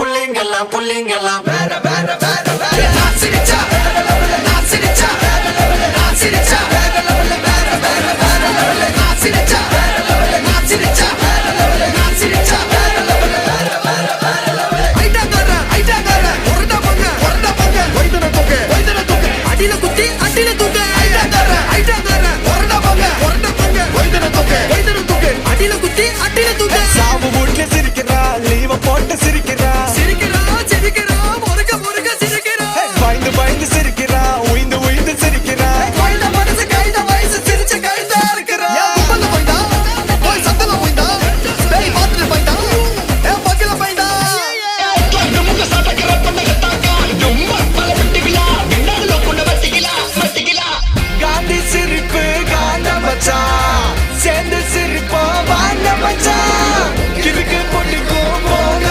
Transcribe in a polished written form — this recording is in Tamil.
புள்ளிங்கெல்லாம் வேற வேற வேற வேற நான் சிரிச்சா நான் சிரிச்சா நான் சிரிச்சா வேற லெவல்ல வேற வேற வேற லெவல்ல நான் சிரிச்சா நான் சிரிச்சா நான் சிரிச்சா வேற லெவல்ல வேற வேற வேற லெவல்ல ஐட்டாங்கற ஒருடா போங்க வைதன தூக்கு அடில குத்தி அடில தூக்கு ஐட்டாங்கற ஒருடா போங்க வைதன தூக்கு அடில குத்தி அடில தூக்கு சாவு வீட்டுல சிரிக்கிறா லீவ போட்டு சிரிக்கிறா